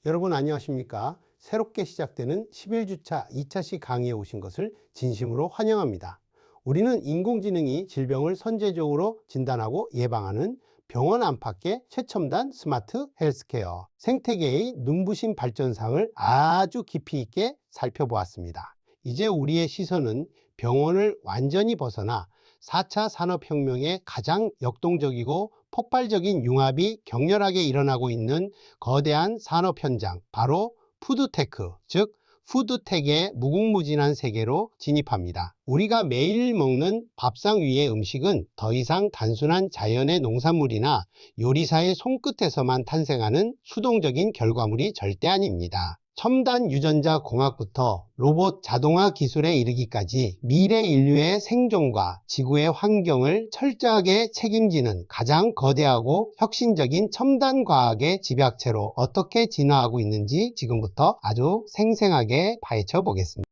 여러분 안녕하십니까? 새롭게 시작되는 11주차 2차시 강의에 오신 것을 진심으로 환영합니다. 우리는 인공지능이 질병을 선제적으로 진단하고 예방하는 병원 안팎의 최첨단 스마트 헬스케어, 생태계의 눈부신 발전상을 아주 깊이 있게 살펴보았습니다. 이제 우리의 시선은 병원을 완전히 벗어나 4차 산업혁명의 가장 역동적이고 폭발적인 융합이 격렬하게 일어나고 있는 거대한 산업 현장, 바로 푸드테크, 즉 푸드텍의 무궁무진한 세계로 진입합니다. 우리가 매일 먹는 밥상 위의 음식은 더 이상 단순한 자연의 농산물이나 요리사의 손끝에서만 탄생하는 수동적인 결과물이 절대 아닙니다. 첨단 유전자 공학부터 로봇 자동화 기술에 이르기까지 미래 인류의 생존과 지구의 환경을 철저하게 책임지는 가장 거대하고 혁신적인 첨단 과학의 집약체로 어떻게 진화하고 있는지 지금부터 아주 생생하게 파헤쳐 보겠습니다.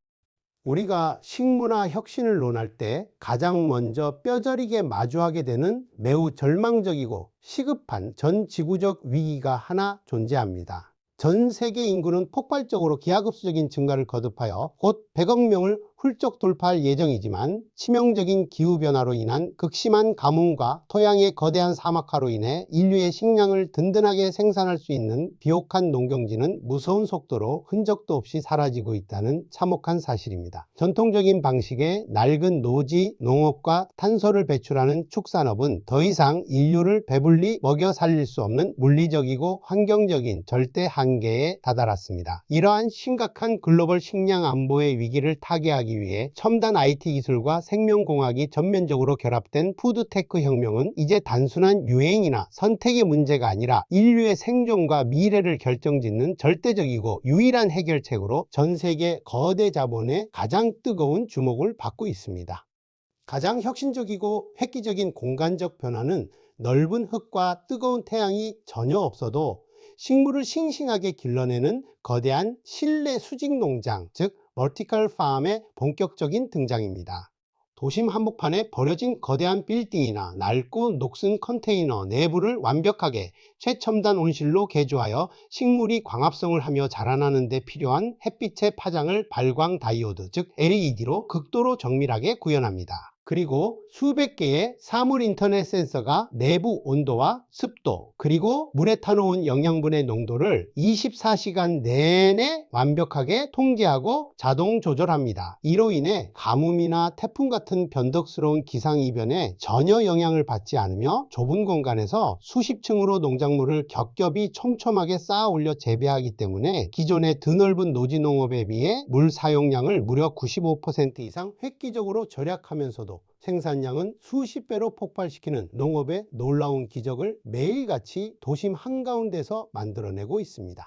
우리가 식문화 혁신을 논할 때 가장 먼저 뼈저리게 마주하게 되는 매우 절망적이고 시급한 전 지구적 위기가 하나 존재합니다. 전 세계 인구는 폭발적으로 기하급수적인 증가를 거듭하여 곧 100억 명을 훌쩍 돌파할 예정이지만 치명적인 기후변화로 인한 극심한 가뭄과 토양의 거대한 사막화로 인해 인류의 식량을 든든하게 생산할 수 있는 비옥한 농경지는 무서운 속도로 흔적도 없이 사라지고 있다는 참혹한 사실입니다. 전통적인 방식의 낡은 노지 농업과 탄소를 배출하는 축산업은 더 이상 인류를 배불리 먹여 살릴 수 없는 물리적이고 환경적인 절대 한계에 다다랐습니다. 이러한 심각한 글로벌 식량 안보의 위기를 타개하기 위해 첨단 IT 기술과 생명공학이 전면적으로 결합된 푸드테크 혁명은 이제 단순한 유행이나 선택의 문제가 아니라 인류의 생존과 미래를 결정짓는 절대적이고 유일한 해결책으로 전 세계 거대 자본의 가장 뜨거운 주목을 받고 있습니다. 가장 혁신적이고 획기적인 공간적 변화는 넓은 흙과 뜨거운 태양이 전혀 없어도 식물을 싱싱하게 길러내는 거대한 실내 수직 농장, 즉 멀티컬 팜의 본격적인 등장입니다. 도심 한복판에 버려진 거대한 빌딩이나 낡고 녹슨 컨테이너 내부를 완벽하게 최첨단 온실로 개조하여 식물이 광합성을 하며 자라나는 데 필요한 햇빛의 파장을 발광 다이오드, 즉 LED로 극도로 정밀하게 구현합니다. 그리고 수백 개의 사물 인터넷 센서가 내부 온도와 습도, 그리고 물에 타놓은 영양분의 농도를 24시간 내내 완벽하게 통제하고 자동 조절합니다. 이로 인해 가뭄이나 태풍 같은 변덕스러운 기상이변에 전혀 영향을 받지 않으며 좁은 공간에서 수십 층으로 농작물을 겹겹이 촘촘하게 쌓아 올려 재배하기 때문에 기존의 드넓은 노지 농업에 비해 물 사용량을 무려 95% 이상 획기적으로 절약하면서도 생산량은 수십 배로 폭발시키는 농업의 놀라운 기적을 매일같이 도심 한가운데서 만들어내고 있습니다.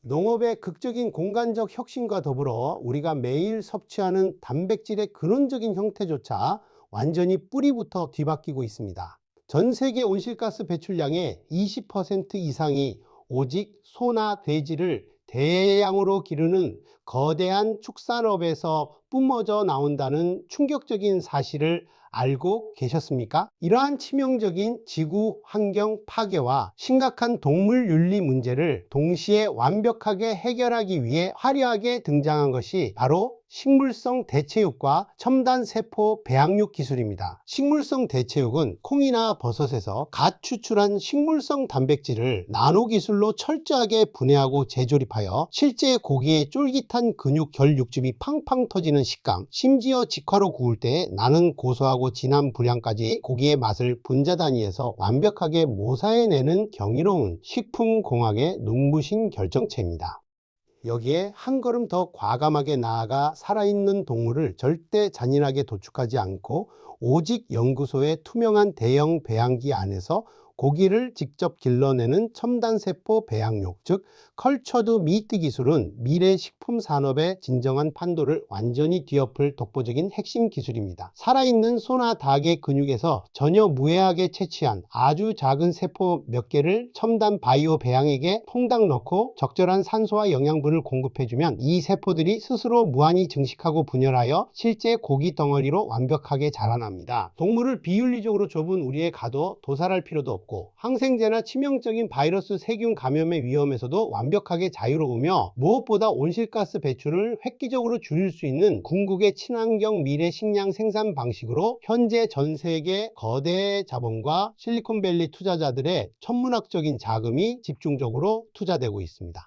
농업의 극적인 공간적 혁신과 더불어 우리가 매일 섭취하는 단백질의 근원적인 형태조차 완전히 뿌리부터 뒤바뀌고 있습니다. 전 세계 온실가스 배출량의 20% 이상이 오직 소나 돼지를 대량으로 기르는 거대한 축산업에서 뿜어져 나온다는 충격적인 사실을 알고 계셨습니까? 이러한 치명적인 지구 환경 파괴와 심각한 동물 윤리 문제를 동시에 완벽하게 해결하기 위해 화려하게 등장한 것이 바로 식물성 대체육과 첨단 세포 배양육 기술입니다. 식물성 대체육은 콩이나 버섯에서 갓 추출한 식물성 단백질을 나노 기술로 철저하게 분해하고 재조립하여 실제 고기의 쫄깃한 근육 결 육즙이 팡팡 터지는 식감, 심지어 직화로 구울 때 나는 고소하고 진한 분량까지 고기의 맛을 분자 단위에서 완벽하게 모사해내는 경이로운 식품공학의 눈부신 결정체입니다. 여기에 한 걸음 더 과감하게 나아가 살아있는 동물을 절대 잔인하게 도축하지 않고 오직 연구소의 투명한 대형 배양기 안에서 고기를 직접 길러내는 첨단세포 배양육, 즉 컬처드 미트 기술은 미래 식품 산업의 진정한 판도를 완전히 뒤엎을 독보적인 핵심 기술입니다. 살아있는 소나 닭의 근육에서 전혀 무해하게 채취한 아주 작은 세포 몇 개를 첨단 바이오 배양액에 퐁당 넣고 적절한 산소와 영양분을 공급해주면 이 세포들이 스스로 무한히 증식하고 분열하여 실제 고기 덩어리로 완벽하게 자라납니다. 동물을 비윤리적으로 좁은 우리의 가도 도살할 필요도 높고 항생제나 치명적인 바이러스 세균 감염의 위험에서도 완벽하게 자유로우며 무엇보다 온실가스 배출을 획기적으로 줄일 수 있는 궁극의 친환경 미래 식량 생산 방식으로 현재 전 세계 거대 자본과 실리콘밸리 투자자들의 천문학적인 자금이 집중적으로 투자되고 있습니다.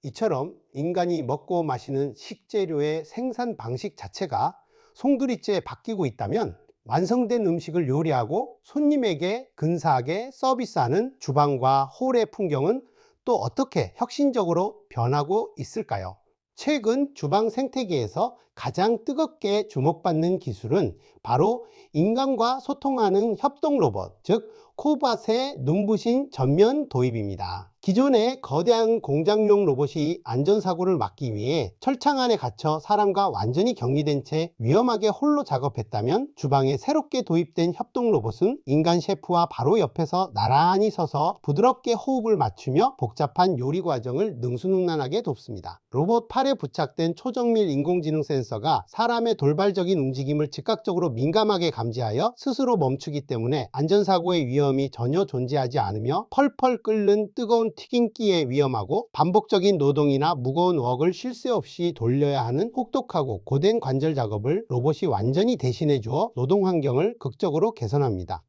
이처럼 인간이 먹고 마시는 식재료의 생산 방식 자체가 송두리째 바뀌고 있다면 완성된 음식을 요리하고 손님에게 근사하게 서비스하는 주방과 홀의 풍경은 또 어떻게 혁신적으로 변하고 있을까요? 최근 주방 생태계에서 가장 뜨겁게 주목받는 기술은 바로 인간과 소통하는 협동 로봇, 즉 코밭의 눈부신 전면 도입입니다. 기존의 거대한 공장용 로봇이 안전사고를 막기 위해 철창 안에 갇혀 사람과 완전히 격리된 채 위험하게 홀로 작업했다면, 주방에 새롭게 도입된 협동 로봇은 인간 셰프와 바로 옆에서 나란히 서서 부드럽게 호흡을 맞추며 복잡한 요리 과정을 능수능란하게 돕습니다. 로봇 팔에 부착된 초정밀 인공지능 센서가 사람의 돌발적인 움직임을 즉각적으로 민감하게 감지하여 스스로 멈추기 때문에 안전사고의 위험이 전혀 존재하지 않으며 펄펄 끓는 뜨거운 튀김기에 위험하고 반복적인 노동이나 무거운 웍을 쉴 새 없이 돌려야 하는 혹독하고 고된 관절 작업을 로봇이 완전히 대신해 주어 노동 환경을 극적으로 개선합니다.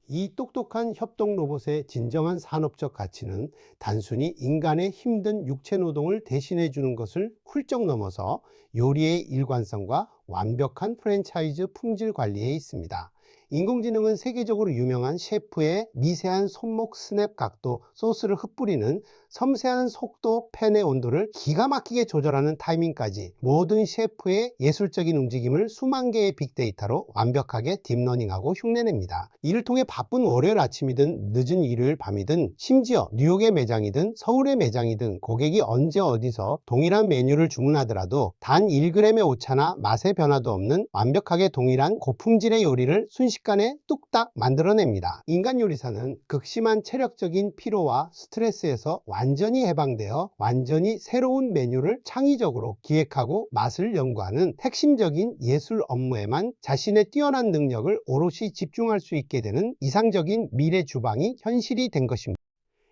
이 똑똑한 협동 로봇의 진정한 산업적 가치는 단순히 인간의 힘든 육체 노동을 대신해 주는 것을 훌쩍 넘어서 요리의 일관성과 완벽한 프랜차이즈 품질 관리에 있습니다. 인공지능은 세계적으로 유명한 셰프의 미세한 손목 스냅 각도, 소스를 흩뿌리는 섬세한 속도, 팬의 온도를 기가 막히게 조절하는 타이밍까지 모든 셰프의 예술적인 움직임을 수만 개의 빅데이터로 완벽하게 딥러닝하고 흉내냅니다. 이를 통해 바쁜 월요일 아침이든 늦은 일요일 밤이든 심지어 뉴욕의 매장이든 서울의 매장이든 고객이 언제 어디서 동일한 메뉴를 주문하더라도 단 1g의 오차나 맛의 변화도 없는 완벽하게 동일한 고품질의 요리를 순식간에 뚝딱 만들어냅니다. 인간 요리사는 극심한 체력적인 피로와 스트레스에서 완전히 해방되어 완전히 새로운 메뉴를 창의적으로 기획하고 맛을 연구하는 핵심적인 예술 업무에만 자신의 뛰어난 능력을 오롯이 집중할 수 있게 되는 이상적인 미래 주방이 현실이 된 것입니다.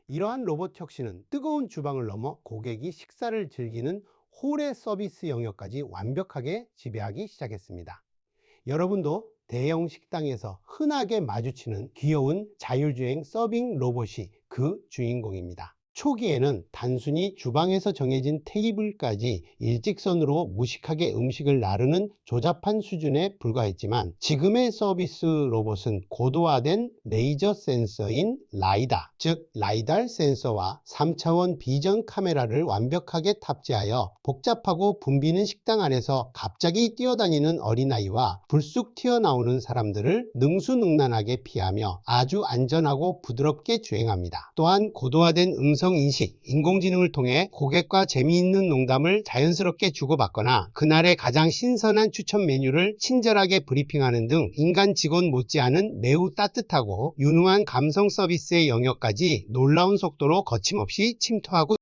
이러한 로봇 혁신은 뜨거운 주방을 넘어 고객이 식사를 즐기는 홀의 서비스 영역까지 완벽하게 지배하기 시작했습니다. 여러분도 대형 식당에서 흔하게 마주치는 귀여운 자율주행 서빙 로봇이 그 주인공입니다. 초기에는 단순히 주방에서 정해진 테이블까지 일직선으로 무식하게 음식을 나르는 조잡한 수준에 불과했지만, 지금의 서비스 로봇은 고도화된 레이저 센서인 라이다, 즉 라이달 센서와 3차원 비전 카메라를 완벽하게 탑재하여 복잡하고 붐비는 식당 안에서 갑자기 뛰어다니는 어린아이와 불쑥 튀어나오는 사람들을 능수능란하게 피하며 아주 안전하고 부드럽게 주행합니다. 또한 고도화된 인식, 인공지능을 통해 고객과 재미있는 농담을 자연스럽게 주고받거나 그날의 가장 신선한 추천 메뉴를 친절하게 브리핑하는 등 인간 직원 못지않은 매우 따뜻하고 유능한 감성 서비스의 영역까지 놀라운 속도로 거침없이 침투하고,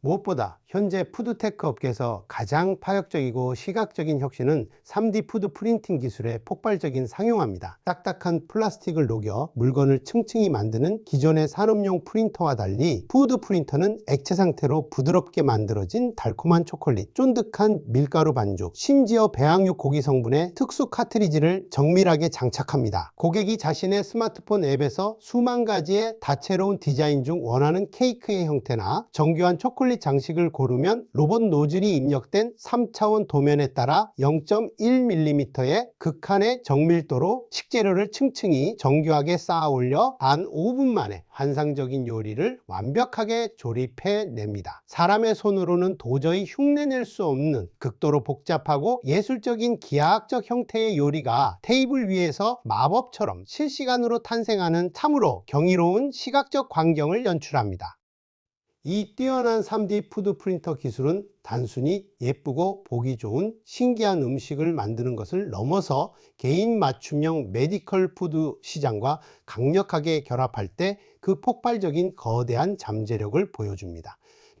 무엇보다 현재 푸드테크 업계에서 가장 파격적이고 시각적인 혁신은 3D 푸드 프린팅 기술의 폭발적인 상용화입니다. 딱딱한 플라스틱을 녹여 물건을 층층이 만드는 기존의 산업용 프린터와 달리 푸드 프린터는 액체 상태로 부드럽게 만들어진 달콤한 초콜릿, 쫀득한 밀가루 반죽, 심지어 배양육 고기 성분의 특수 카트리지를 정밀하게 장착합니다. 고객이 자신의 스마트폰 앱에서 수만 가지의 다채로운 디자인 중 원하는 케이크의 형태나 정교한 초콜릿 장식을 고르면 로봇 노즐이 입력된 3차원 도면에 따라 0.1mm의 극한의 정밀도로 식재료를 층층이 정교하게 쌓아 올려 단 5분 만에 환상적인 요리를 완벽하게 조립해냅니다. 사람의 손으로는 도저히 흉내낼 수 없는 극도로 복잡하고 예술적인 기하학적 형태의 요리가 테이블 위에서 마법처럼 실시간으로 탄생하는 참으로 경이로운 시각적 광경을 연출합니다. 이 뛰어난 3D 푸드 프린터 기술은 단순히 예쁘고 보기 좋은 신기한 음식을 만드는 것을 넘어서 개인 맞춤형 메디컬 푸드 시장과 강력하게 결합할 때 그 폭발적인 거대한 잠재력을 보여줍니다.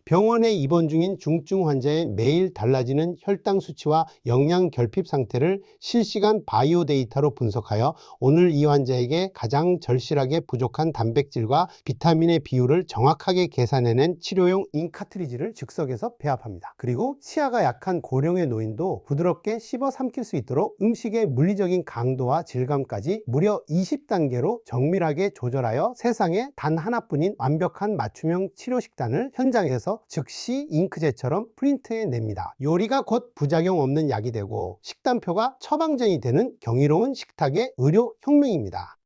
병원에 입원 중인 중증 환자의 매일 달라지는 혈당 수치와 영양 결핍 상태를 실시간 바이오 데이터로 분석하여 오늘 이 환자에게 가장 절실하게 부족한 단백질과 비타민의 비율을 정확하게 계산해낸 치료용 잉카트리지를 즉석에서 배합합니다. 그리고 치아가 약한 고령의 노인도 부드럽게 씹어 삼킬 수 있도록 음식의 물리적인 강도와 질감까지 무려 20단계로 정밀하게 조절하여 세상에 단 하나뿐인 완벽한 맞춤형 치료 식단을 현장에서 즉시 잉크젯처럼 프린트해 냅니다. 요리가 곧 부작용 없는 약이 되고 식단표가 처방전이 되는 경이로운 식탁의 의료 혁명입니다.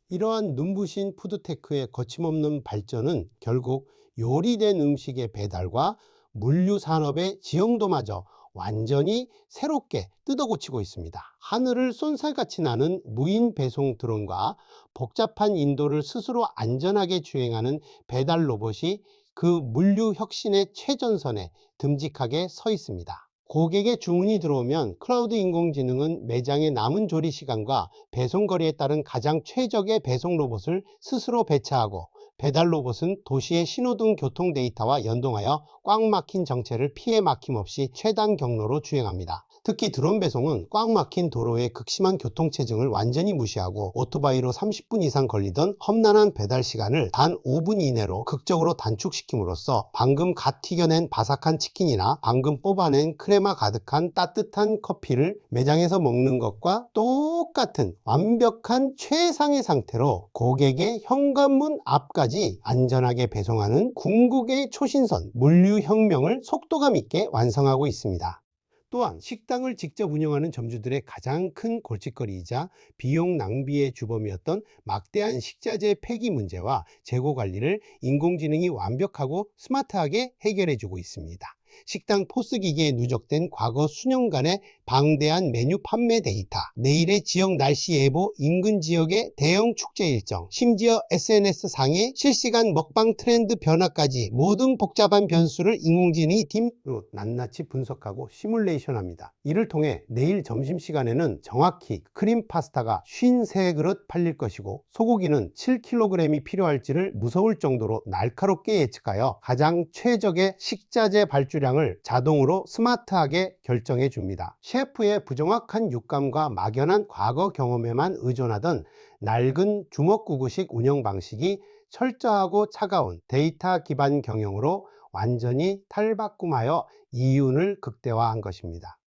이러한 눈부신 푸드테크의 거침없는 발전은 결국 요리된 음식의 배달과 물류 산업의 지형도마저 완전히 새롭게 뜯어고치고 있습니다. 하늘을 쏜살같이 나는 무인 배송 드론과 복잡한 인도를 스스로 안전하게 주행하는 배달 로봇이 그 물류 혁신의 최전선에 듬직하게 서 있습니다. 고객의 주문이 들어오면 클라우드 인공지능은 매장의 남은 조리 시간과 배송 거리에 따른 가장 최적의 배송 로봇을 스스로 배차하고, 배달 로봇은 도시의 신호등 교통 데이터와 연동하여 꽉 막힌 정체를 피해 막힘없이 최단 경로로 주행합니다. 특히 드론 배송은 꽉 막힌 도로의 극심한 교통체증을 완전히 무시하고 오토바이로 30분 이상 걸리던 험난한 배달 시간을 단 5분 이내로 극적으로 단축시킴으로써 방금 갓 튀겨낸 바삭한 치킨이나 방금 뽑아낸 크레마 가득한 따뜻한 커피를 매장에서 먹는 것과 똑같은 완벽한 최상의 상태로 고객의 현관문 앞까지 안전하게 배송하는 궁극의 초신선 물류 혁명을 속도감 있게 완성하고 있습니다. 또한 식당을 직접 운영하는 점주들의 가장 큰 골칫거리이자 비용 낭비의 주범이었던 막대한 식자재 폐기 문제와 재고 관리를 인공지능이 완벽하고 스마트하게 해결해주고 있습니다. 식당 포스 기기에 누적된 과거 수년간의 방대한 메뉴 판매 데이터, 내일의 지역 날씨 예보, 인근 지역의 대형 축제 일정, 심지어 SNS 상의 실시간 먹방 트렌드 변화까지 모든 복잡한 변수를 인공지능이 팀으로 낱낱이 분석하고 시뮬레이션합니다. 이를 통해 내일 점심시간에는 정확히 크림 파스타가 53그릇 팔릴 것이고 소고기는 7kg이 필요할지를 무서울 정도로 날카롭게 예측하여 가장 최적의 식자재 발주량을 자동으로 스마트하게 결정해 줍니다. 셰프의 부정확한 육감과 막연한 과거 경험에만 의존하던 낡은 주먹구구식 운영 방식이 철저하고 차가운 데이터 기반 경영으로 완전히 탈바꿈하여 이윤을 극대화한 것입니다.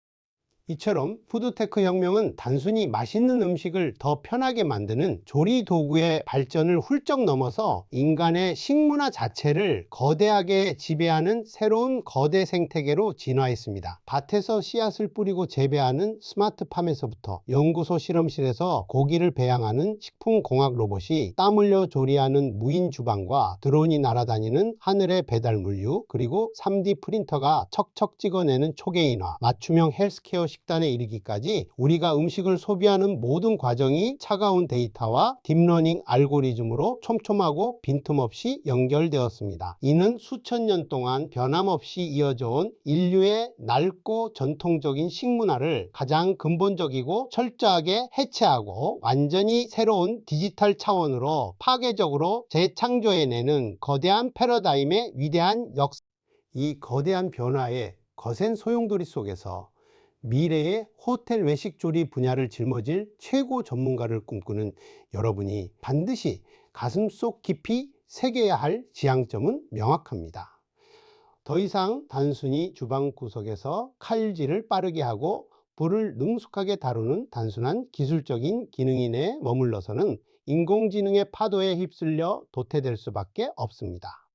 이처럼 푸드테크 혁명은 단순히 맛있는 음식을 더 편하게 만드는 조리 도구의 발전을 훌쩍 넘어서 인간의 식문화 자체를 거대하게 지배하는 새로운 거대 생태계로 진화했습니다. 밭에서 씨앗을 뿌리고 재배하는 스마트팜에서부터 연구소 실험실에서 고기를 배양하는 식품공학 로봇이 땀 흘려 조리하는 무인 주방과 드론이 날아다니는 하늘의 배달 물류, 그리고 3D 프린터가 척척 찍어내는 초계인화, 맞춤형 헬스케어 식단에 이르기까지 우리가 음식을 소비하는 모든 과정이 차가운 데이터와 딥러닝 알고리즘으로 촘촘하고 빈틈없이 연결되었습니다. 이는 수천 년 동안 변함없이 이어져 온 인류의 낡고 전통적인 식문화를 가장 근본적이고 철저하게 해체하고 완전히 새로운 디지털 차원으로 파괴적으로 재창조해내는 거대한 패러다임의 위대한 역사. 이 거대한 변화의 거센 소용돌이 속에서 미래의 호텔 외식 조리 분야를 짊어질 최고 전문가를 꿈꾸는 여러분이 반드시 가슴속 깊이 새겨야 할 지향점은 명확합니다. 더 이상 단순히 주방 구석에서 칼질을 빠르게 하고 불을 능숙하게 다루는 단순한 기술적인 기능이 내에 머물러서는 인공지능의 파도에 휩쓸려 도태될 수밖에 없습니다.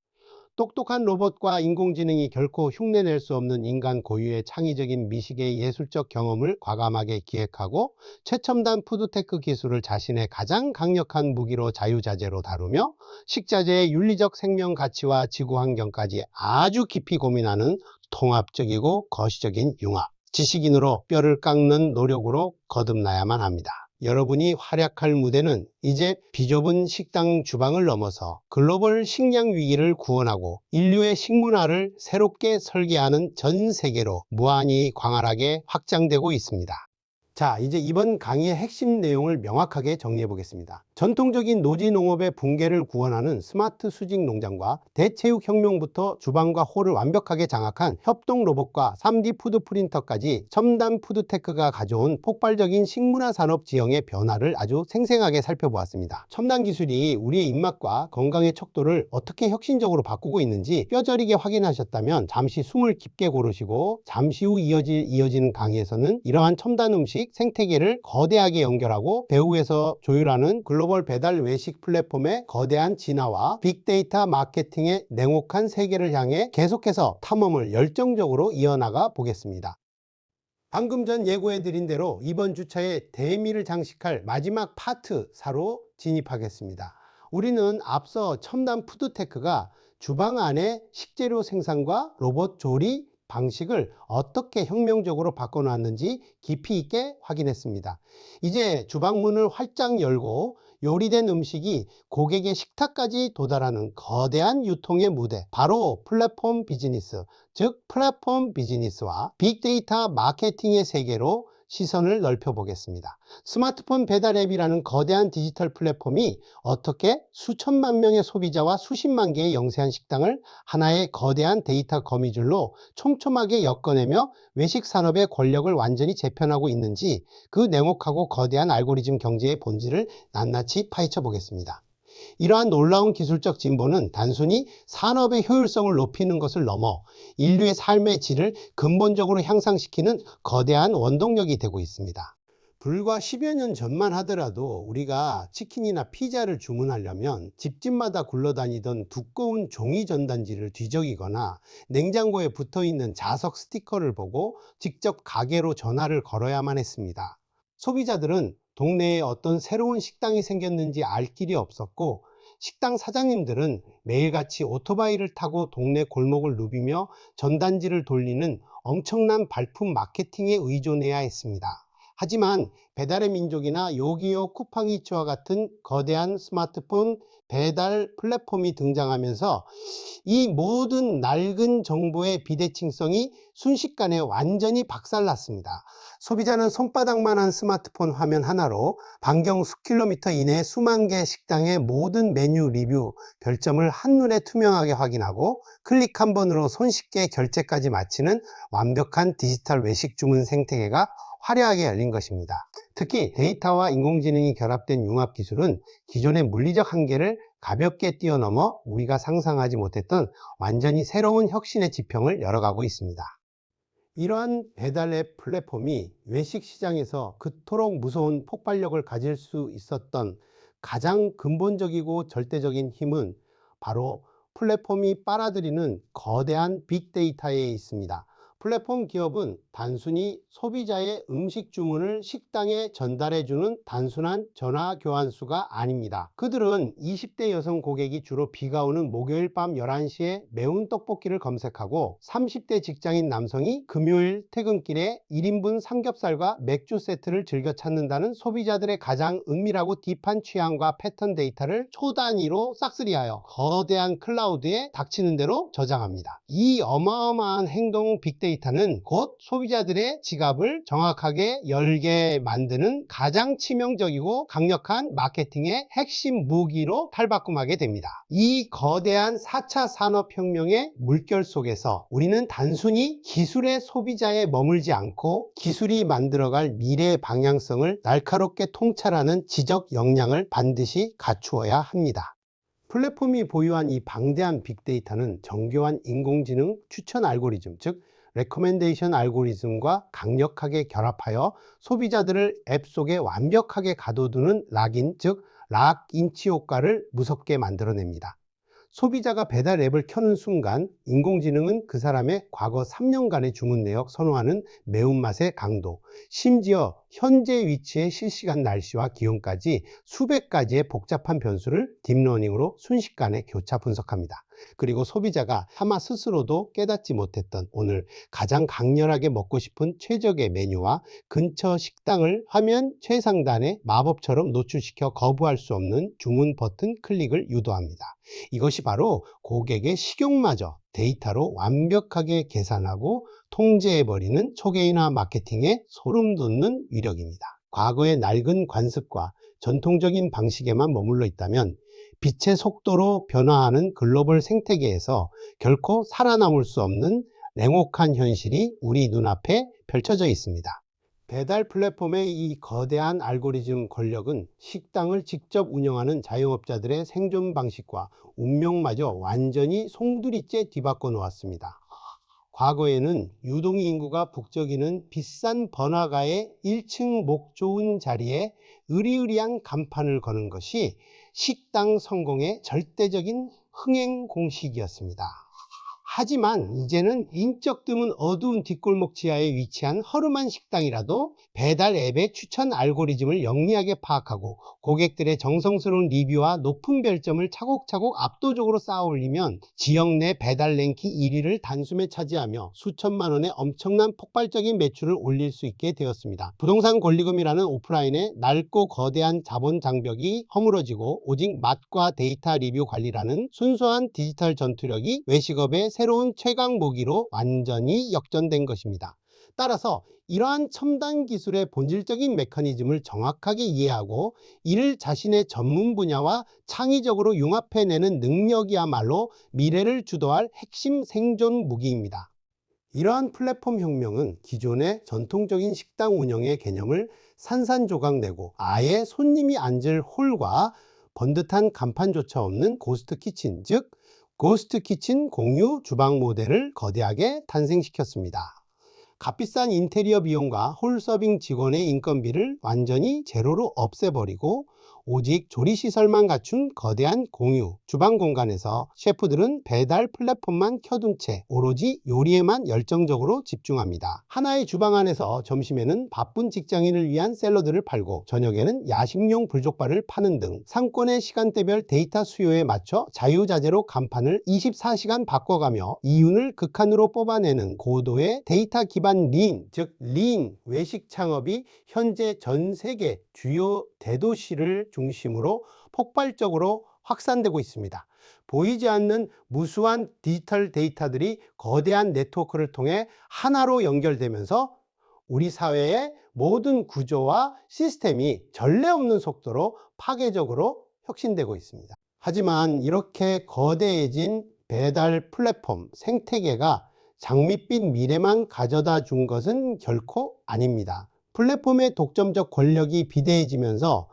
똑똑한 로봇과 인공지능이 결코 흉내낼 수 없는 인간 고유의 창의적인 미식의 예술적 경험을 과감하게 기획하고 최첨단 푸드테크 기술을 자신의 가장 강력한 무기로 자유자재로 다루며 식자재의 윤리적 생명 가치와 지구 환경까지 아주 깊이 고민하는 통합적이고 거시적인 융합, 지식인으로 뼈를 깎는 노력으로 거듭나야만 합니다. 여러분이 활약할 무대는 이제 비좁은 식당 주방을 넘어서 글로벌 식량 위기를 구원하고 인류의 식문화를 새롭게 설계하는 전 세계로 무한히 광활하게 확장되고 있습니다. 자, 이제 이번 강의의 핵심 내용을 명확하게 정리해 보겠습니다. 전통적인 노지 농업의 붕괴를 구원하는 스마트 수직 농장과 대체육 혁명부터 주방과 홀을 완벽하게 장악한 협동 로봇과 3D 푸드 프린터까지 첨단 푸드테크가 가져온 폭발적인 식문화 산업 지형의 변화를 아주 생생하게 살펴보았습니다. 첨단 기술이 우리의 입맛과 건강의 척도를 어떻게 혁신적으로 바꾸고 있는지 뼈저리게 확인하셨다면 잠시 숨을 깊게 고르시고 잠시 후 이어지는 강의에서는 이러한 첨단 음식 생태계를 거대하게 연결하고 배후에서 조율하는 글로벌 배달 외식 플랫폼의 거대한 진화와 빅데이터 마케팅의 냉혹한 세계를 향해 계속해서 탐험을 열정적으로 이어나가 보겠습니다. 방금 전 예고해드린 대로 이번 주차에 대미를 장식할 마지막 파트 4로 진입하겠습니다. 우리는 앞서 첨단 푸드테크가 주방 안의 식재료 생산과 로봇 조리 방식을 어떻게 혁명적으로 바꿔놨는지 깊이 있게 확인했습니다. 이제 주방문을 활짝 열고 요리된 음식이 고객의 식탁까지 도달하는 거대한 유통의 무대, 바로 플랫폼 비즈니스, 즉 플랫폼 비즈니스와 빅데이터 마케팅의 세계로 시선을 넓혀 보겠습니다. 스마트폰 배달 앱이라는 거대한 디지털 플랫폼이 어떻게 수천만 명의 소비자와 수십만 개의 영세한 식당을 하나의 거대한 데이터 거미줄로 촘촘하게 엮어내며 외식 산업의 권력을 완전히 재편하고 있는지, 그 냉혹하고 거대한 알고리즘 경제의 본질을 낱낱이 파헤쳐 보겠습니다. 이러한 놀라운 기술적 진보는 단순히 산업의 효율성을 높이는 것을 넘어 인류의 삶의 질을 근본적으로 향상시키는 거대한 원동력이 되고 있습니다. 불과 10여 년 전만 하더라도 우리가 치킨이나 피자를 주문하려면 집집마다 굴러다니던 두꺼운 종이 전단지를 뒤적이거나 냉장고에 붙어있는 자석 스티커를 보고 직접 가게로 전화를 걸어야만 했습니다. 소비자들은 동네에 어떤 새로운 식당이 생겼는지 알 길이 없었고, 식당 사장님들은 매일같이 오토바이를 타고 동네 골목을 누비며 전단지를 돌리는 엄청난 발품 마케팅에 의존해야 했습니다. 하지만 배달의 민족이나 요기요 쿠팡이츠와 같은 거대한 스마트폰 배달 플랫폼이 등장하면서 이 모든 낡은 정보의 비대칭성이 순식간에 완전히 박살났습니다. 소비자는 손바닥만한 스마트폰 화면 하나로 반경 수킬로미터 이내 수만 개 식당의 모든 메뉴 리뷰, 별점을 한눈에 투명하게 확인하고 클릭 한 번으로 손쉽게 결제까지 마치는 완벽한 디지털 외식 주문 생태계가 화려하게 열린 것입니다. 특히 데이터와 인공지능이 결합된 융합 기술은 기존의 물리적 한계를 가볍게 뛰어넘어 우리가 상상하지 못했던 완전히 새로운 혁신의 지평을 열어가고 있습니다. 이러한 배달앱 플랫폼이 외식 시장에서 그토록 무서운 폭발력을 가질 수 있었던 가장 근본적이고 절대적인 힘은 바로 플랫폼이 빨아들이는 거대한 빅데이터에 있습니다. 플랫폼 기업은 단순히 소비자의 음식 주문을 식당에 전달해주는 단순한 전화 교환수가 아닙니다. 그들은 20대 여성 고객이 주로 비가 오는 목요일 밤 11시에 매운 떡볶이를 검색하고 30대 직장인 남성이 금요일 퇴근길에 1인분 삼겹살과 맥주 세트를 즐겨 찾는다는 소비자들의 가장 은밀하고 딥한 취향과 패턴 데이터를 초단위로 싹쓸이하여 거대한 클라우드에 닥치는 대로 저장합니다. 이 어마어마한 행동 빅데이터는 곧 소비자들의 지갑을 정확하게 열게 만드는 가장 치명적이고 강력한 마케팅의 핵심 무기로 탈바꿈하게 됩니다. 이 거대한 4차 산업혁명의 물결 속에서 우리는 단순히 기술의 소비자에 머물지 않고 기술이 만들어갈 미래의 방향성을 날카롭게 통찰하는 지적 역량을 반드시 갖추어야 합니다. 플랫폼이 보유한 이 방대한 빅데이터는 정교한 인공지능 추천 알고리즘, 즉 레코멘데이션 알고리즘과 강력하게 결합하여 소비자들을 앱 속에 완벽하게 가둬두는 락인, 즉 락인치 효과를 무섭게 만들어냅니다. 소비자가 배달 앱을 켜는 순간 인공지능은 그 사람의 과거 3년간의 주문 내역, 선호하는 매운맛의 강도, 심지어 현재 위치의 실시간 날씨와 기온까지 수백 가지의 복잡한 변수를 딥러닝으로 순식간에 교차 분석합니다. 그리고 소비자가 차마 스스로도 깨닫지 못했던 오늘 가장 강렬하게 먹고 싶은 최적의 메뉴와 근처 식당을 화면 최상단에 마법처럼 노출시켜 거부할 수 없는 주문 버튼 클릭을 유도합니다. 이것이 바로 고객의 식욕마저 데이터로 완벽하게 계산하고 통제해버리는 초개인화 마케팅의 소름 돋는 위력입니다. 과거의 낡은 관습과 전통적인 방식에만 머물러 있다면 빛의 속도로 변화하는 글로벌 생태계에서 결코 살아남을 수 없는 냉혹한 현실이 우리 눈앞에 펼쳐져 있습니다. 배달 플랫폼의 이 거대한 알고리즘 권력은 식당을 직접 운영하는 자영업자들의 생존 방식과 운명마저 완전히 송두리째 뒤바꿔 놓았습니다. 과거에는 유동인 인구가 북적이는 비싼 번화가의 1층 목 좋은 자리에 으리으리한 간판을 거는 것이 식당 성공의 절대적인 흥행 공식이었습니다. 하지만 이제는 인적 드문 어두운 뒷골목 지하에 위치한 허름한 식당이라도 배달 앱의 추천 알고리즘을 영리하게 파악하고 고객들의 정성스러운 리뷰와 높은 별점을 차곡차곡 압도적으로 쌓아 올리면 지역 내 배달 랭킹 1위를 단숨에 차지하며 수천만 원의 엄청난 폭발적인 매출을 올릴 수 있게 되었습니다. 부동산 권리금이라는 오프라인의 낡고 거대한 자본 장벽이 허물어지고 오직 맛과 데이터 리뷰 관리라는 순수한 디지털 전투력이 외식업의 새로운 최강 무기로 완전히 역전된 것입니다. 따라서 이러한 첨단 기술의 본질적인 메커니즘을 정확하게 이해하고 이를 자신의 전문 분야와 창의적으로 융합해내는 능력이야말로 미래를 주도할 핵심 생존 무기입니다. 이러한 플랫폼 혁명은 기존의 전통적인 식당 운영의 개념을 산산조각내고 아예 손님이 앉을 홀과 번듯한 간판조차 없는 고스트 키친, 즉 고스트 키친 공유 주방 모델을 거대하게 탄생시켰습니다. 값비싼 인테리어 비용과 홀 서빙 직원의 인건비를 완전히 제로로 없애버리고 오직 조리시설만 갖춘 거대한 공유 주방 공간에서 셰프들은 배달 플랫폼만 켜둔 채 오로지 요리에만 열정적으로 집중합니다. 하나의 주방 안에서 점심에는 바쁜 직장인을 위한 샐러드를 팔고 저녁에는 야식용 불족발을 파는 등 상권의 시간대별 데이터 수요에 맞춰 자유자재로 간판을 24시간 바꿔가며 이윤을 극한으로 뽑아내는 고도의 데이터 기반 린 외식 창업이 현재 전 세계 주요 대도시를 중심으로 폭발적으로 확산되고 있습니다. 보이지 않는 무수한 디지털 데이터들이 거대한 네트워크를 통해 하나로 연결되면서 우리 사회의 모든 구조와 시스템이 전례 없는 속도로 파괴적으로 혁신되고 있습니다. 하지만 이렇게 거대해진 배달 플랫폼 생태계가 장밋빛 미래만 가져다 준 것은 결코 아닙니다. 플랫폼의 독점적 권력이 비대해지면서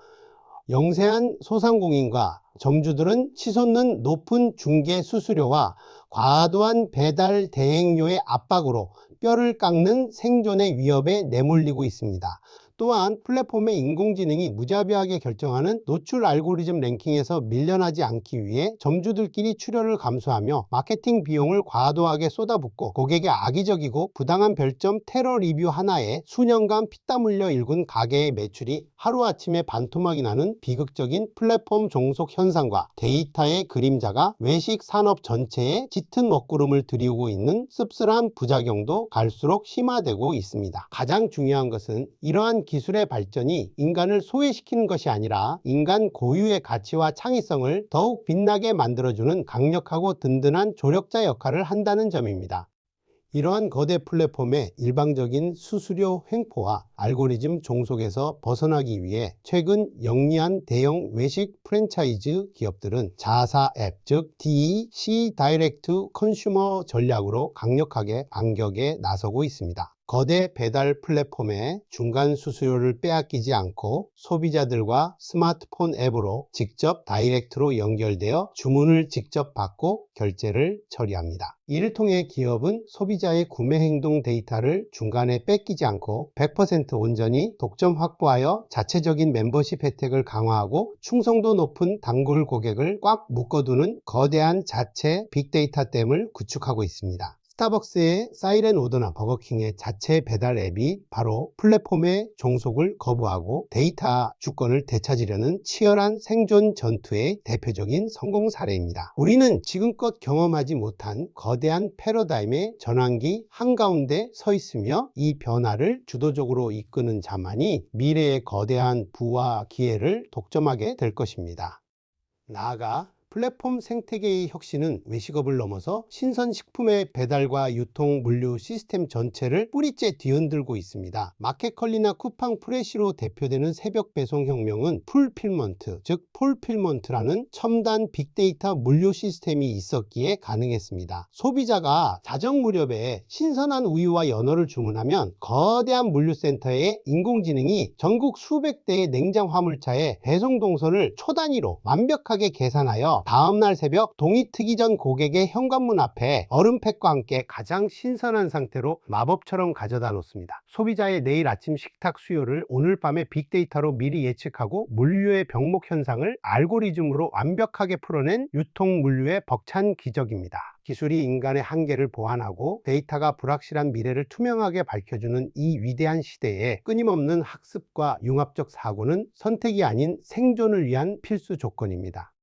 영세한 소상공인과 점주들은 치솟는 높은 중개 수수료와 과도한 배달 대행료의 압박으로 뼈를 깎는 생존의 위협에 내몰리고 있습니다. 또한 플랫폼의 인공지능이 무자비하게 결정하는 노출 알고리즘 랭킹에서 밀려나지 않기 위해 점주들끼리 출혈을 감수하며 마케팅 비용을 과도하게 쏟아붓고 고객의 악의적이고 부당한 별점 테러 리뷰 하나에 수년간 피땀 흘려 일군 가게의 매출이 하루아침에 반토막이 나는 비극적인 플랫폼 종속 현상과 데이터의 그림자가 외식 산업 전체에 짙은 먹구름을 들이우고 있는 씁쓸한 부작용도 갈수록 심화되고 있습니다. 가장 중요한 것은 이러한 기술의 발전이 인간을 소외시키는 것이 아니라 인간 고유의 가치와 창의성을 더욱 빛나게 만들어주는 강력하고 든든한 조력자 역할을 한다는 점입니다. 이러한 거대 플랫폼의 일방적인 수수료 횡포와 알고리즘 종속에서 벗어나기 위해 최근 영리한 대형 외식 프랜차이즈 기업들은 자사 앱, 즉 DEC 다이렉트 컨슈머 전략으로 강력하게 반격에 나서고 있습니다. 거대 배달 플랫폼의 중간 수수료를 빼앗기지 않고 소비자들과 스마트폰 앱으로 직접 다이렉트로 연결되어 주문을 직접 받고 결제를 처리합니다. 이를 통해 기업은 소비자의 구매 행동 데이터를 중간에 뺏기지 않고 100% 온전히 독점 확보하여 자체적인 멤버십 혜택을 강화하고 충성도 높은 단골 고객을 꽉 묶어두는 거대한 자체 빅데이터댐을 구축하고 있습니다. 스타벅스의 사이렌 오더나 버거킹의 자체 배달 앱이 바로 플랫폼의 종속을 거부하고 데이터 주권을 되찾으려는 치열한 생존 전투의 대표적인 성공 사례입니다. 우리는 지금껏 경험하지 못한 거대한 패러다임의 전환기 한가운데 서 있으며 이 변화를 주도적으로 이끄는 자만이 미래의 거대한 부와 기회를 독점하게 될 것입니다. 나아가 플랫폼 생태계의 혁신은 외식업을 넘어서 신선식품의 배달과 유통, 물류 시스템 전체를 뿌리째 뒤흔들고 있습니다. 마켓컬리나 쿠팡 프레시로 대표되는 새벽 배송 혁명은 풀필먼트, 즉 폴필먼트라는 첨단 빅데이터 물류 시스템이 있었기에 가능했습니다. 소비자가 자정 무렵에 신선한 우유와 연어를 주문하면 거대한 물류센터의 인공지능이 전국 수백 대의 냉장 화물차에 배송 동선을 초 단위로 완벽하게 계산하여 다음날 새벽 동이 트기 전 고객의 현관문 앞에 얼음팩과 함께 가장 신선한 상태로 마법처럼 가져다 놓습니다. 소비자의 내일 아침 식탁 수요를 오늘 밤에 빅데이터로 미리 예측하고 물류의 병목 현상을 알고리즘으로 완벽하게 풀어낸 유통 물류의 벅찬 기적입니다. 기술이 인간의 한계를 보완하고 데이터가 불확실한 미래를 투명하게 밝혀주는 이 위대한 시대에 끊임없는 학습과 융합적 사고는 선택이 아닌 생존을 위한 필수 조건입니다.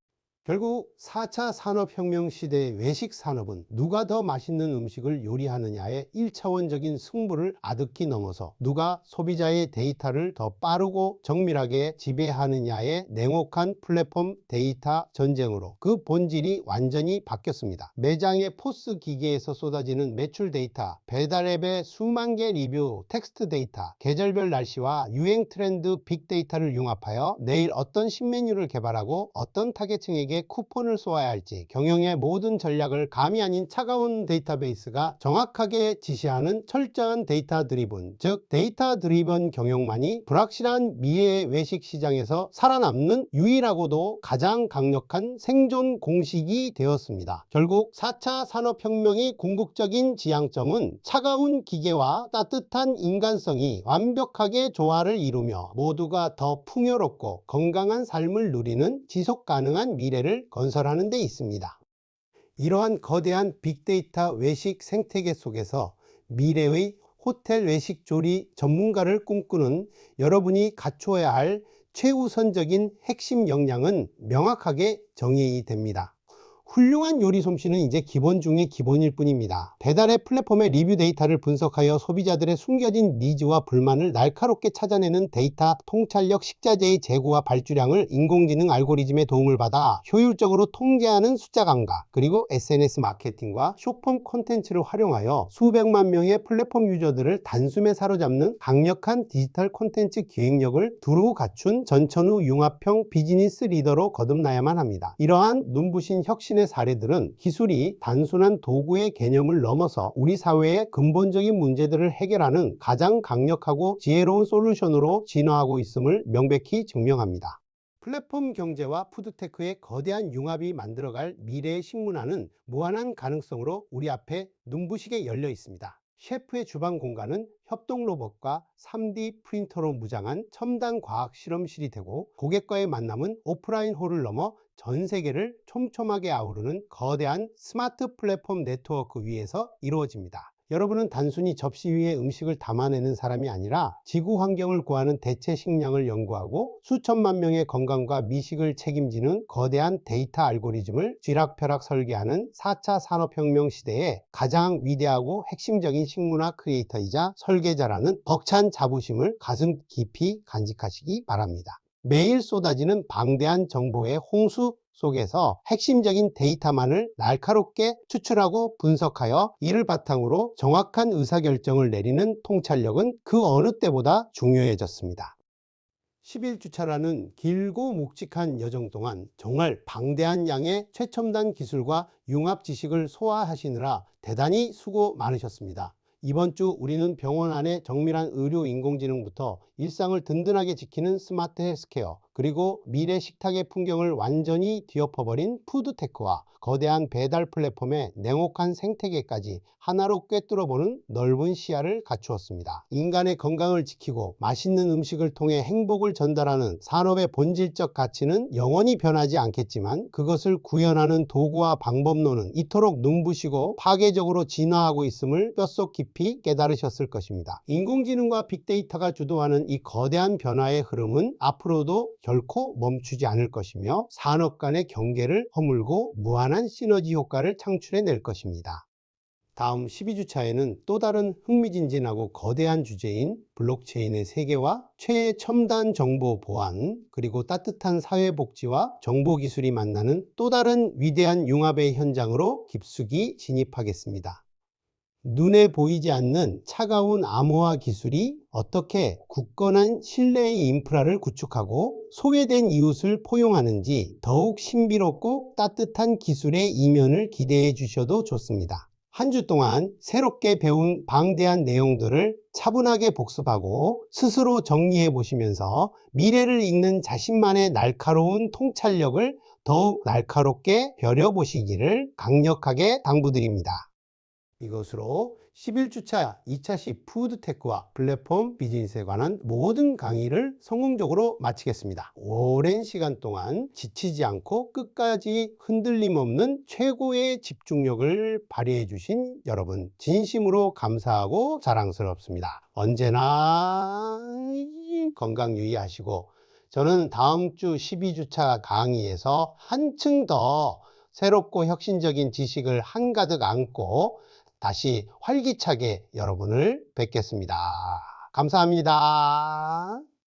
결국 4차 산업혁명 시대의 외식 산업은 누가 더 맛있는 음식을 요리하느냐의 1차원적인 승부를 아득히 넘어서 누가 소비자의 데이터를 더 빠르고 정밀하게 지배하느냐의 냉혹한 플랫폼 데이터 전쟁으로 그 본질이 완전히 바뀌었습니다. 매장의 포스 기계에서 쏟아지는 매출 데이터, 배달 앱의 수만 개 리뷰, 텍스트 데이터, 계절별 날씨와 유행 트렌드 빅데이터를 융합하여 내일 어떤 신메뉴를 개발하고 어떤 타겟층에게 쿠폰을 쏘아야 할지 경영의 모든 전략을 감이 아닌 차가운 데이터베이스가 정확하게 지시하는 철저한 데이터 드리븐, 즉 데이터 드리븐 경영만이 불확실한 미래의 외식 시장에서 살아남는 유일하고도 가장 강력한 생존 공식이 되었습니다. 결국 4차 산업혁명의 궁극적인 지향점은 차가운 기계와 따뜻한 인간성이 완벽하게 조화를 이루며 모두가 더 풍요롭고 건강한 삶을 누리는 지속 가능한 미래를 건설하는 데 있습니다. 이러한 거대한 빅데이터 외식 생태계 속에서 미래의 호텔 외식 조리 전문가를 꿈꾸는 여러분이 갖추어야 할 최우선적인 핵심 역량은 명확하게 정의됩니다. 훌륭한 요리 솜씨는 이제 기본 중에 기본일 뿐입니다. 배달의 플랫폼의 리뷰 데이터를 분석하여 소비자들의 숨겨진 니즈와 불만을 날카롭게 찾아내는 데이터 통찰력 식자재의 재고와 발주량을 인공지능 알고리즘의 도움을 받아 효율적으로 통제하는 숫자 감각, 그리고 SNS 마케팅과 쇼폼 콘텐츠를 활용하여 수백만 명의 플랫폼 유저들을 단숨에 사로잡는 강력한 디지털 콘텐츠 기획력을 두루 갖춘 전천후 융합형 비즈니스 리더로 거듭나야만 합니다. 이러한 눈부신 혁신 사례들은 기술이 단순한 도구의 개념을 넘어서 우리 사회의 근본적인 문제들을 해결하는 가장 강력하고 지혜로운 솔루션으로 진화하고 있음을 명백히 증명합니다. 플랫폼 경제와 푸드테크의 거대한 융합이 만들어갈 미래의 식문화는 무한한 가능성으로 우리 앞에 눈부시게 열려 있습니다. 셰프의 주방 공간은 협동 로봇과 3D 프린터로 무장한 첨단 과학 실험실이 되고, 고객과의 만남은 오프라인 홀을 넘어 전 세계를 촘촘하게 아우르는 거대한 스마트 플랫폼 네트워크 위에서 이루어집니다. 여러분은 단순히 접시 위에 음식을 담아내는 사람이 아니라 지구 환경을 구하는 대체 식량을 연구하고 수천만 명의 건강과 미식을 책임지는 거대한 데이터 알고리즘을 쥐락펴락 설계하는 4차 산업혁명 시대에 가장 위대하고 핵심적인 식문화 크리에이터이자 설계자라는 벅찬 자부심을 가슴 깊이 간직하시기 바랍니다. 매일 쏟아지는 방대한 정보의 홍수 속에서 핵심적인 데이터만을 날카롭게 추출하고 분석하여 이를 바탕으로 정확한 의사결정을 내리는 통찰력은 그 어느 때보다 중요해졌습니다. 11주차라는 길고 묵직한 여정 동안 정말 방대한 양의 최첨단 기술과 융합 지식을 소화하시느라 대단히 수고 많으셨습니다. 이번 주 우리는 병원 안의 정밀한 의료 인공지능부터 일상을 든든하게 지키는 스마트 헬스케어, 그리고 미래 식탁의 풍경을 완전히 뒤엎어버린 푸드테크와 거대한 배달 플랫폼의 냉혹한 생태계까지 하나로 꿰뚫어보는 넓은 시야를 갖추었습니다. 인간의 건강을 지키고 맛있는 음식을 통해 행복을 전달하는 산업의 본질적 가치는 영원히 변하지 않겠지만, 그것을 구현하는 도구와 방법론은 이토록 눈부시고 파괴적으로 진화하고 있음을 뼛속 깊이 깨달으셨을 것입니다. 인공지능과 빅데이터가 주도하는 이 거대한 변화의 흐름은 앞으로도 결코 멈추지 않을 것이며, 산업 간의 경계를 허물고 무한한 시너지 효과를 창출해낼 것입니다. 다음 12주차에는 또 다른 흥미진진하고 거대한 주제인 블록체인의 세계와 최첨단 정보 보안, 그리고 따뜻한 사회복지와 정보기술이 만나는 또 다른 위대한 융합의 현장으로 깊숙이 진입하겠습니다. 눈에 보이지 않는 차가운 암호화 기술이 어떻게 굳건한 신뢰의 인프라를 구축하고 소외된 이웃을 포용하는지 더욱 신비롭고 따뜻한 기술의 이면을 기대해 주셔도 좋습니다. 한 주 동안 새롭게 배운 방대한 내용들을 차분하게 복습하고 스스로 정리해 보시면서 미래를 읽는 자신만의 날카로운 통찰력을 더욱 날카롭게 벼려보시기를 강력하게 당부드립니다. 이것으로 11주차 2차시 푸드테크와 플랫폼 비즈니스에 관한 모든 강의를 성공적으로 마치겠습니다. 오랜 시간 동안 지치지 않고 끝까지 흔들림 없는 최고의 집중력을 발휘해 주신 여러분, 진심으로 감사하고 자랑스럽습니다. 언제나 건강 유의하시고, 저는 다음 주 12주차 강의에서 한층 더 새롭고 혁신적인 지식을 한가득 안고 다시 활기차게 여러분을 뵙겠습니다. 감사합니다.